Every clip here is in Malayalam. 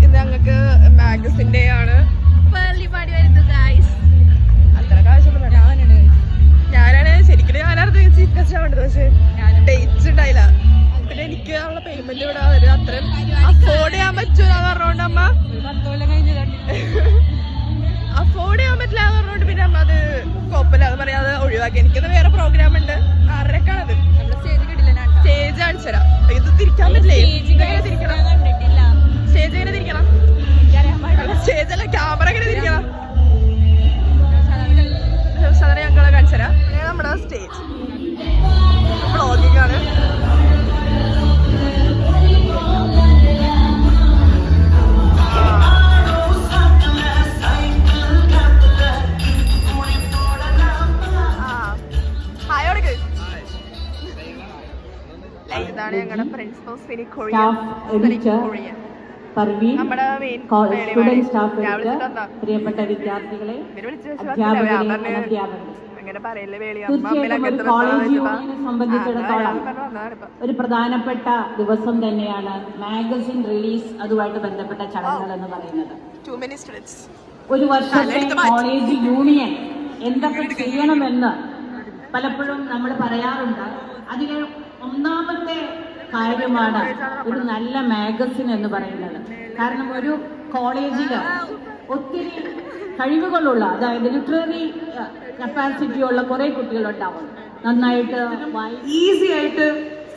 ഇന്ന് ഞങ്ങൾക്ക് മാഗസിന്റെ ആണ് പരിപാടി വരുന്നത്. അത്ര കാശൊന്നും ഞാനാണ് ശരിക്കും ഞാനായിരുന്നു ചീഫ് ഗസ്റ്റ് ആവേണ്ടത്. പക്ഷെ ഡേറ്റ്സ് ഉണ്ടായില്ല. പിന്നെ എനിക്ക് ഉള്ള പേയ്മെന്റ് ഇവിടെ വരും അത്രയും അഫോർഡ് ചെയ്യാൻ പറ്റൂല പറഞ്ഞോണ്ട് അമ്മ അഫോർഡ് ചെയ്യാൻ പറ്റില്ല എന്ന് പറഞ്ഞോണ്ട് പിന്നെ അമ്മ അത് കുഴപ്പമില്ല അത് പറയാതെ ഒഴിവാക്കി. എനിക്കത് വേറെ പ്രോഗ്രാം ഉണ്ട് 6:30-ക്കാണത്. സ്റ്റേജ് കാണിച്ചു തരാം. ഇത് തിരിക്കാൻ പറ്റില്ലേ? തിരിക്കണം സ്റ്റേജ് എങ്ങനെ തിരിക്കണം? സ്റ്റേജ് അല്ല ക്യാമറ എങ്ങനെ തിരിക്കണം? സാധാരണ ഞങ്ങളെ കാണിച്ചു തരാം. നമ്മുടെ സ്റ്റേജ് വ്ളോഗിംഗ് ആണ്. ഇതാണ് ഞങ്ങളുടെ പ്രിൻസിപ്പൽ നമ്മുടെ പ്രിയപ്പെട്ട വിദ്യാർത്ഥികളെ, അങ്ങനെ പറയല്ലേ വേളി സംബന്ധിച്ചിടത്തോളം ഒരു പ്രധാനപ്പെട്ട ദിവസം തന്നെയാണ് മാഗസിൻ റിലീസ്, അതുമായിട്ട് ബന്ധപ്പെട്ട ചടങ്ങുകൾ എന്ന് പറയുന്നത്. ഒരു വർഷത്തെ കോളേജ് യൂണിയൻ എന്തൊക്കെ ചെയ്യണമെന്ന് പലപ്പോഴും നമ്മൾ പറയാറുണ്ട്. അതിന് ഒന്നാമത്തെ കാര്യമാണ് ഒരു നല്ല മാഗസിൻ എന്ന് പറയുന്നത്. കാരണം ഒരു കോളേജില് ഒത്തിരി കഴിവുകളുള്ള, അതായത് ലിറ്റററി കപ്പാസിറ്റി ഉള്ള കുറെ കുട്ടികളുണ്ടാവും. നന്നായിട്ട് ഈസി ആയിട്ട്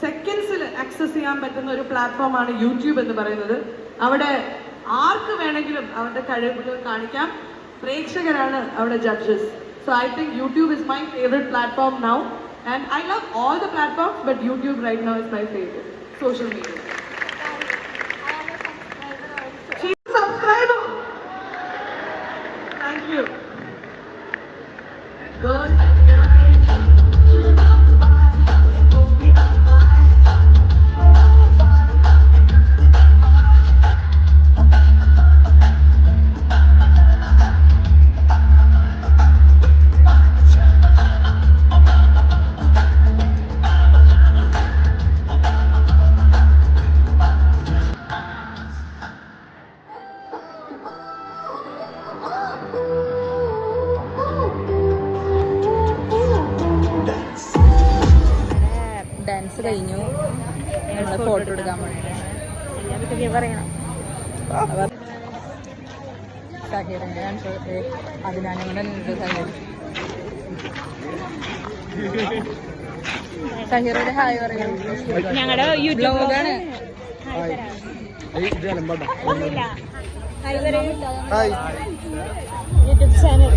സെക്കൻഡ്സിൽ ആക്സസ് ചെയ്യാൻ പറ്റുന്ന ഒരു പ്ലാറ്റ്ഫോമാണ് യൂട്യൂബ് എന്ന് പറയുന്നത്. അവിടെ ആർക്ക് വേണമെങ്കിലും അവരുടെ കഴിവുകൾ കാണിക്കാം. പ്രേക്ഷകരാണ് അവിടെ judges. So I think YouTube is my favourite platform now. And I love all the platforms, but YouTube right now is my favorite social media. She's a subscriber. Thank you. Good. Dance കഴിഞ്ഞു. ഞങ്ങൾ ഫോട്ടോ എടുക്കാൻ വേണ്ടി പറയണം. സഹീറിൻ്റെ ഡാൻസ് അതിനാണ് ഞങ്ങളുടെ സഹീറോട് ഹായ് പറയണം. ഞങ്ങളുടെ യൂട്യൂബാണ്. യൂട്യൂബ് ചാനൽ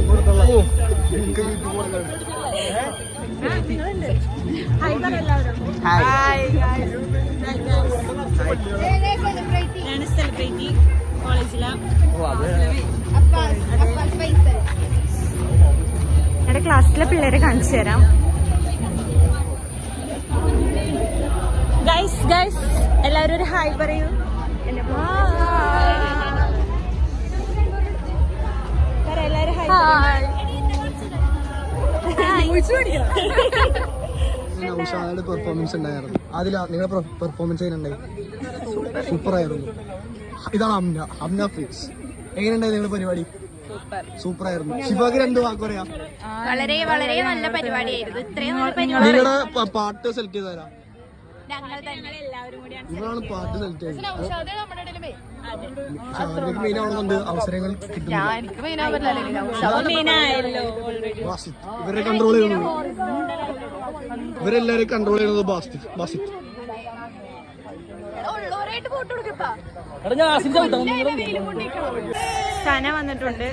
ഞാൻ സെലിബ്രിറ്റി കോളേജിലാണ്. ഞങ്ങളുടെ ക്ലാസ്സിലെ പിള്ളേരെ കാണിച്ചു തരാം. ഗൈസ് ഗൈസ് എല്ലാവരും ഒരു ഹായ് പറയൂ. എല്ലാവരും ഹായ്. ഉഷായുടെ പെർഫോമൻസ് ഉണ്ടായിരുന്നു. അതിൽ നിങ്ങളുടെ പെർഫോമൻസ് എങ്ങനെയുണ്ടായി? സൂപ്പർ ആയിരുന്നു. ഇതാണ് അമ്ന ഫ്രീക്സ്. എങ്ങനെയുണ്ടായി നിങ്ങളുടെ പരിപാടി? സൂപ്പർ ആയിരുന്നു. ശിവകർ എന്ത് വാക്ക് പറയാ? വളരെ വളരെ നല്ല പരിപാടിയായിരുന്നു. ഇത്രയും നിങ്ങളുടെ പാട്ട് സെലക്ട് ചെയ്തരാ? ഇവരാണ് പാട്ട് സെലക്ട് ചെയ്തത്. മെയിൻ ആവുന്നുണ്ട്, അവസരങ്ങൾ കിട്ടുന്നു. ഇവരെ കൺട്രോൾ ചെയ്യുന്നത്, ഇവരെല്ലാരും കൺട്രോൾ ചെയ്യുന്നത് ബാസിത്ത്. സന വന്നിട്ടുണ്ട്.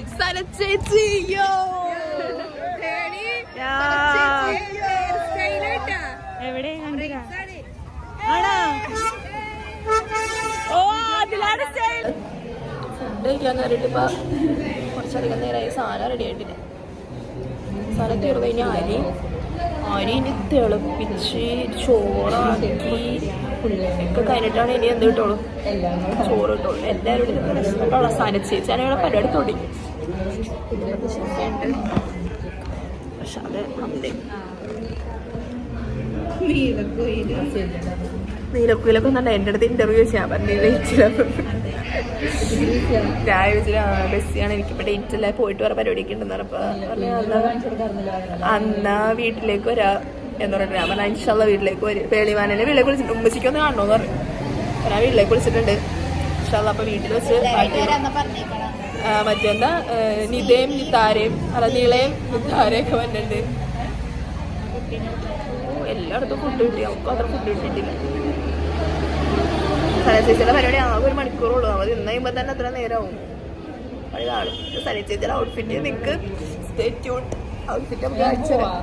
എവിടെ ഫുഡ് കഴിക്കാന്ന് പറഞ്ഞിട്ട് ഇപ്പൊ കുറച്ചധികം നേരമായി. സാധനം റെഡി ആയിട്ടില്ല. സാധനം തീർന്നു കഴിഞ്ഞാൽ അരിന് തിളപ്പിച്ച് ചോറാക്കി ഒക്കെ കഴിഞ്ഞിട്ടാണ് ഇനി എന്ത് കിട്ടുള്ളൂ? ചോറ് കിട്ടുള്ളൂ. എല്ലാവരും കേട്ടോളാം. സനച്ചേച്ചാണ് ഇവിടെ പരിപാടി തുടങ്ങി. പക്ഷെ അത് അന്തേ നീലക്കുയിലൊക്കെ ഒന്നുണ്ട് എൻ്റെ അടുത്ത് ഇന്റർവ്യൂ വെച്ച് ഞാൻ പറഞ്ഞില്ല ഞാൻ ചോദിച്ചില്ല ബസ്സിയാണ് എനിക്കിപ്പോൾ ഡേറ്റ് അല്ലേ പോയിട്ട് വേറെ പരിപാടിയൊക്കെ ഉണ്ടെന്ന് പറഞ്ഞപ്പോൾ അന്നാ വീട്ടിലേക്ക് വരാ എന്ന് പറഞ്ഞിട്ട് ഞാൻ പറഞ്ഞാൽ ഇൻഷാല്ല വീട്ടിലേക്ക് വരും പേളിവാനെ വീട്ടിലേക്ക് വിളിച്ചിട്ട് ഉമ്മച്ചിക്കൊന്ന് കാണണമെന്ന് പറഞ്ഞു ഞാൻ വീട്ടിലേക്ക് വിളിച്ചിട്ടുണ്ട് ഇൻഷാല്ല. അപ്പോൾ വീട്ടിൽ വെച്ച് മറ്റെന്താ നിതയും നിതാരയും അല്ല നീളയും നിതാരയും ഒക്കെ വന്നിട്ടുണ്ട്. എല്ലായിടത്തും ഫുഡ് കിട്ടി, നമുക്ക് അത്ര ഫുഡ് കിട്ടിയിട്ടില്ല. സനചേച്ചിയുടെ പരിപാടി ആകെ 1 മണിക്കൂറുള്ളൂ. നമ്മൾ ഇന്ന് കഴിയുമ്പോൾ തന്നെ അത്ര നേരമാവും. അത് കാണും. സനചേച്ചിയുടെ ഔട്ട്ഫിറ്റ് നിങ്ങൾക്ക് സ്റ്റേ ട്യൂൺ. ഔട്ട്ഫിറ്റ് നമുക്ക് കാണിച്ചു തരാം.